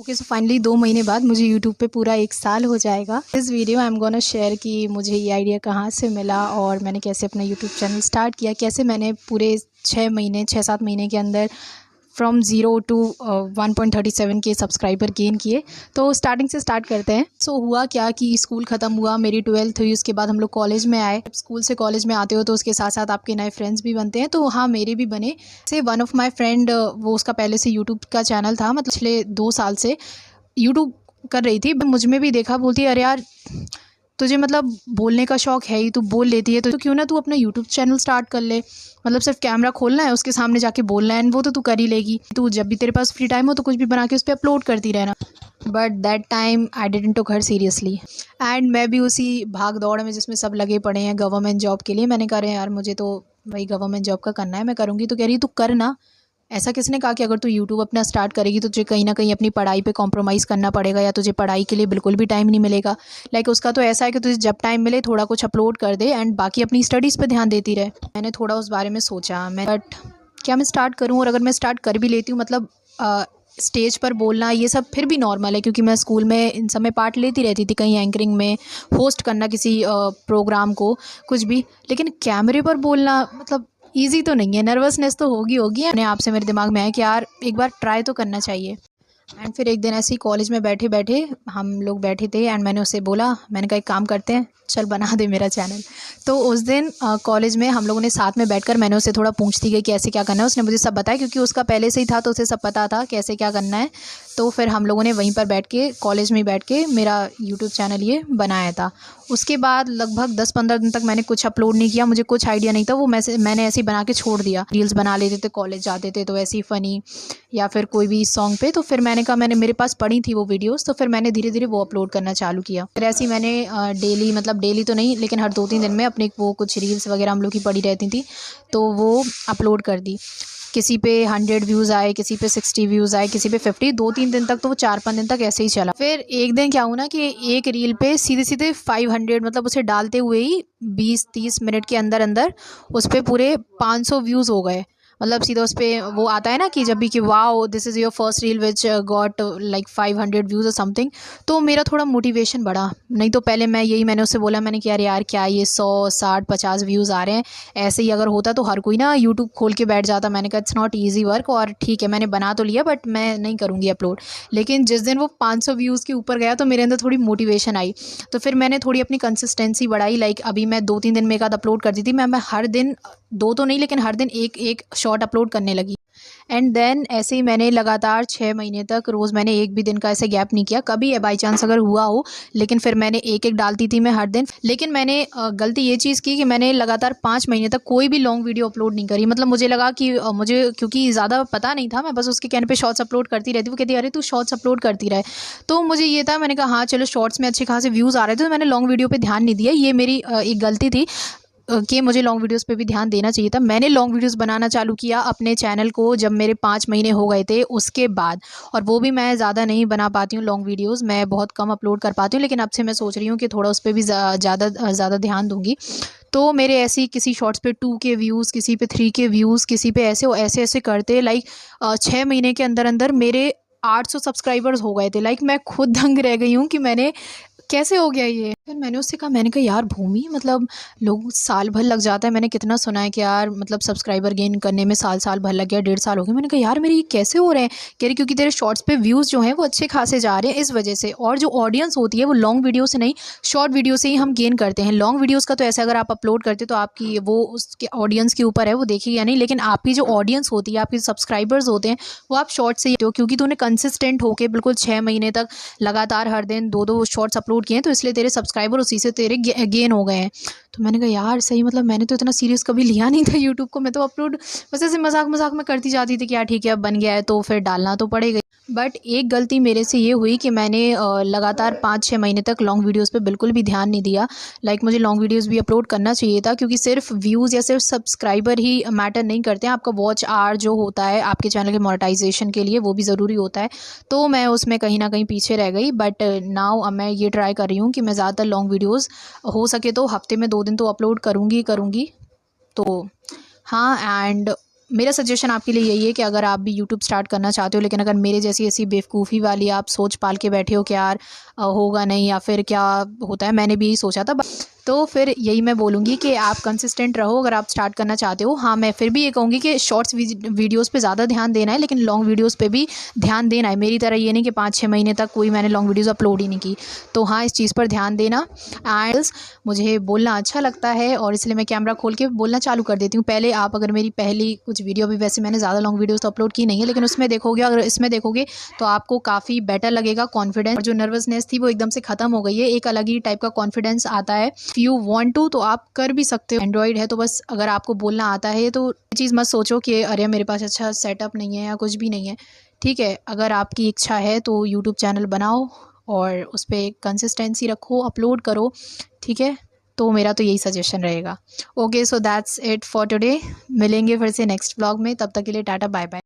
Okay so finally 2 महीने बाद मुझे यूट्यूब पे पूरा 1 साल हो जाएगा। इस video I am gonna share कि मुझे ये आइडिया कहाँ से मिला और मैंने कैसे अपना यूट्यूब चैनल स्टार्ट किया, कैसे मैंने पूरे 6-7 महीने के अंदर फ्रॉम 0 टू 1.37 के सब्सक्राइबर गेन किए। तो स्टार्टिंग से स्टार्ट करते हैं। सो हुआ क्या कि स्कूल ख़त्म हुआ, मेरी 12th हुई, उसके बाद हम लोग कॉलेज में आए। स्कूल से कॉलेज में आते हो तो उसके साथ साथ आपके नए फ्रेंड्स भी बनते हैं। तो हाँ, मेरे भी बने। से वन ऑफ माई फ्रेंड, वो उसका पहले से यूट्यूब का चैनल था, मतलब पिछले 2 साल से यूट्यूब कर रही थी। मुझ में भी देखा, बोलती है अरे यार तुझे मतलब बोलने का शौक़ है ही, तू बोल लेती है, तो क्यों ना तू अपना यूट्यूब चैनल स्टार्ट कर ले। मतलब सिर्फ कैमरा खोलना है, उसके सामने जाके बोलना है, एंड वो तो तू कर ही लेगी। तू जब भी तेरे पास फ्री टाइम हो तो कुछ भी बना के उस पर अपलोड करती रहना। But that time I didn't took her seriously and मैं भी उसी भाग दौड़ में जिसमें सब लगे पड़े हैं गवर्नमेंट जॉब के लिए। मैंने कहा अरे यार मुझे तो वही गवर्नमेंट जॉब का करना है, मैं करूँगी। तो कह रही तू कर ना। ऐसा किसने कहा कि अगर तू यूट्यूब अपना स्टार्ट करेगी तो तुझे कहीं ना कहीं अपनी पढ़ाई पे कॉम्प्रोमाइज़ करना पड़ेगा या तुझे पढ़ाई के लिए बिल्कुल भी टाइम नहीं मिलेगा। लाइक उसका तो ऐसा है कि तुझे जब टाइम मिले थोड़ा कुछ अपलोड कर दे एंड बाकी अपनी स्टडीज़ पे ध्यान देती रहे। मैंने थोड़ा उस बारे में सोचा, बट क्या मैं स्टार्ट करूँ, और अगर मैं स्टार्ट कर भी लेती हूँ, मतलब स्टेज पर बोलना ये सब फिर भी नॉर्मल है क्योंकि मैं स्कूल में इन सब में पार्ट लेती रहती थी, कहीं एंकरिंग में, होस्ट करना किसी प्रोग्राम को, कुछ भी। लेकिन कैमरे पर बोलना मतलब ईजी तो नहीं है, नर्वसनेस तो होगी। अपने आप से मेरे दिमाग में आया कि यार एक बार ट्राई तो करना चाहिए। एंड फिर एक दिन ऐसे ही कॉलेज में बैठे बैठे हम लोग बैठे थे एंड मैंने उससे बोला, मैंने कहा एक काम करते हैं, चल बना दे मेरा चैनल। तो उस दिन कॉलेज में हम लोगों ने साथ में बैठकर मैंने उससे थोड़ा पूछती गई कैसे क्या करना है। उसने मुझे सब बताया क्योंकि उसका पहले से ही था तो उसे सब पता था कैसे क्या करना है। तो फिर हम लोगों ने वहीं पर बैठ के, कॉलेज में बैठ के मेरा यूट्यूब चैनल ये बनाया था। उसके बाद लगभग 10-15 दिन तक मैंने कुछ अपलोड नहीं किया, मुझे कुछ आइडिया नहीं था। वो मैंने ऐसे ही बना के छोड़ दिया। रील्स बना लेते थे, कॉलेज जाते थे तो ऐसे ही फ़नी या फिर कोई भी सॉन्ग पे। तो फिर मैंने कहा, मैंने मेरे पास पड़ी थी वो वीडियोस, तो फिर मैंने धीरे धीरे वो अपलोड करना चालू किया। फिर ऐसे ही मैंने डेली, मतलब डेली तो नहीं लेकिन हर 2-3 दिन में अपने वो कुछ रील्स वगैरह हम लोग की पड़ी रहती थी तो वो अपलोड कर दी। किसी पे 100 व्यूज़ आए, किसी पे 60 व्यूज़ आए, किसी पे 50। 2-3 दिन तक तो वो 4-5 दिन तक ऐसे ही चला। फिर एक दिन क्या हुआ ना कि एक रील पे सीधे सीधे 500, मतलब उसे डालते हुए ही 20-30 मिनट के अंदर अंदर उस पर पूरे 500 व्यूज़ हो गए। मतलब सीधा उस पर वो आता है ना कि जब भी कि wow this is your first reel which got like 500 views और समथिंग। तो मेरा थोड़ा मोटिवेशन बढ़ा। नहीं तो पहले मैंने उससे बोला, मैंने कि यार क्या ये 100-60-50 व्यूज़ आ रहे हैं, ऐसे ही अगर होता तो हर कोई ना यूट्यूब खोल के बैठ जाता। मैंने कहा इट्स नॉट ईजी वर्क, और ठीक है मैंने बना तो लिया बट मैं नहीं करूँगी अपलोड। लेकिन जिस दिन वो 500 व्यूज़ के ऊपर गया तो मेरे अंदर थोड़ी मोटिवेशन आई। तो फिर मैंने थोड़ी अपनी कंसिस्टेंसी बढ़ाई। लाइक अभी मैं 2-3 दिन में एक आध अपलोड करती थी, मैं हर दिन 2 तो नहीं लेकिन हर दिन एक शॉर्ट अपलोड करने लगी। एंड देन ऐसे ही मैंने लगातार 6 महीने तक रोज़ मैंने एक भी दिन का ऐसे गैप नहीं किया। कभी बाई चांस अगर हुआ हो, लेकिन फिर मैंने एक डालती थी मैं हर दिन। लेकिन मैंने गलती ये चीज़ की कि मैंने लगातार 5 महीने तक कोई भी लॉन्ग वीडियो अपलोड नहीं करी। मतलब मुझे लगा कि मुझे क्योंकि ज़्यादा पता नहीं था, मैं बस उसके कहने पे शॉर्ट्स अपलोड करती रहती। वो कहती अरे तू शॉर्ट्स अपलोड करती रहे। तो मुझे ये था, मैंने कहा हाँ चलो शॉर्ट्स में अच्छे खासे व्यूज़ आ रहे थे तो मैंने लॉन्ग वीडियो पर ध्यान नहीं दिया। ये मेरी एक गलती थी कि मुझे लॉन्ग वीडियोस पे भी ध्यान देना चाहिए था। मैंने लॉन्ग वीडियोस बनाना चालू किया अपने चैनल को जब मेरे 5 महीने हो गए थे उसके बाद, और वो भी मैं ज़्यादा नहीं बना पाती हूँ लॉन्ग वीडियोस, मैं बहुत कम अपलोड कर पाती हूँ। लेकिन अब से मैं सोच रही हूँ कि थोड़ा उस पर भी ज़्यादा ध्यान दूँगी। तो मेरे ऐसे ही किसी शॉर्ट्स पे 2 के व्यूज़, किसी पे 3 के व्यूज़, किसी पे ऐसे करते लाइक 6 महीने के अंदर अंदर मेरे 800 सब्सक्राइबर्स हो गए थे। लाइक मैं खुद दंग रह गई हूँ कि मैंने कैसे हो गया ये। फिर मैंने उससे कहा, मैंने कहा यार भूमि, मतलब लोग साल भर लग जाता है, मैंने कितना सुना है कि यार मतलब सब्सक्राइबर गेन करने में साल भर लग गया, 1.5 साल हो गए। मैंने कहा यार मेरे ये कैसे हो रहे हैं। कह रही क्योंकि तेरे शॉर्ट्स पे व्यूज़ जो हैं वो अच्छे खासे जा रहे हैं इस वजह से, और जो ऑडियंस होती है वो लॉन्ग वीडियो से नहीं शॉर्ट वीडियो से ही हम गेन करते हैं। लॉन्ग वीडियोज़ का तो ऐसे अगर आप अपलोड करते तो आपकी वो उसके ऑडियंस के ऊपर है, वो देखेगी या नहीं, लेकिन आपकी जो ऑडियंस होती है, आपके सब्सक्राइबर्स होते हैं, वो आप शॉर्ट से ही हो, क्योंकि तूने कंसिस्टेंट होकर बिल्कुल 6 महीने तक लगातार हर दिन 2-2 शॉर्ट्स अपलोड किए हैं, तो इसलिए तेरे सब्सक्राइबर उसी से तेरे गेन हो गए हैं। तो मैंने कहा यार सही, मतलब मैंने तो इतना सीरियस कभी लिया नहीं था यूट्यूब को। मैं तो अपलोड बस ऐसे मजाक में करती जाती थी कि यार ठीक है अब बन गया है तो फिर डालना तो पड़ेगा। बट एक गलती मेरे से ये हुई कि मैंने लगातार 5-6 महीने तक लॉन्ग वीडियोस पे बिल्कुल भी ध्यान नहीं दिया। लाइक मुझे लॉन्ग वीडियोस भी अपलोड करना चाहिए था, क्योंकि सिर्फ व्यूज़ या सिर्फ सब्सक्राइबर ही मैटर नहीं करते हैं, आपका वॉच आवर जो होता है आपके चैनल के मोनेटाइजेशन के लिए वो भी ज़रूरी होता है। तो मैं उसमें कहीं ना कहीं पीछे रह गई। बट नाउ अब मैं ये ट्राई कर रही हूँ कि मैं ज़्यादातर लॉन्ग वीडियोज़ हो सके तो हफ्ते में 2 दिन तो अपलोड करूँगी। तो हाँ, एंड मेरा सजेशन आपके लिए यही है कि अगर आप भी यूट्यूब स्टार्ट करना चाहते हो, लेकिन अगर मेरे जैसी ऐसी बेवकूफ़ी वाली आप सोच पाल के बैठे हो कि यार होगा नहीं या फिर क्या होता है, मैंने भी यही सोचा था, तो फिर यही मैं बोलूँगी कि आप कंसिस्टेंट रहो अगर आप स्टार्ट करना चाहते हो। हाँ, मैं फिर भी ये कहूँगी कि शॉर्ट्स वीडियोज़ पे ज़्यादा ध्यान देना है, लेकिन लॉन्ग वीडियोज़ पे भी ध्यान देना है। मेरी तरह ये नहीं कि 5-6 महीने तक कोई मैंने लॉन्ग वीडियोज़ अपलोड ही नहीं की। तो हाँ, इस चीज़ पर ध्यान देना। एंड मुझे बोलना अच्छा लगता है और इसलिए मैं कैमरा खोल के बोलना चालू कर देती हूँ। पहले आप अगर मेरी पहली कुछ वीडियो भी, वैसे मैंने ज़्यादा लॉन्ग वीडियोज़ तो अपलोड की नहीं है, लेकिन उसमें देखोगे, अगर इसमें देखोगे तो आपको काफ़ी बेटर लगेगा। कॉन्फिडेंस और जो नर्वसनेस थी वो एकदम से ख़त्म हो गई है। एक अलग ही टाइप का कॉन्फिडेंस आता है। इफ़ यू वांट टू तो आप कर भी सकते हो। एंड्रॉइड है तो बस अगर आपको बोलना आता है तो ये चीज़ मत सोचो कि अरे मेरे पास अच्छा सेटअप नहीं है या कुछ भी नहीं है। ठीक है, अगर आपकी इच्छा है तो यूट्यूब चैनल बनाओ और उस पे कंसिस्टेंसी रखो, अपलोड करो। ठीक है, तो मेरा तो यही सजेशन रहेगा। Okay, so that's it for today. मिलेंगे फिर से नेक्स्ट व्लॉग में, तब तक के लिए टाटा बाय बाय।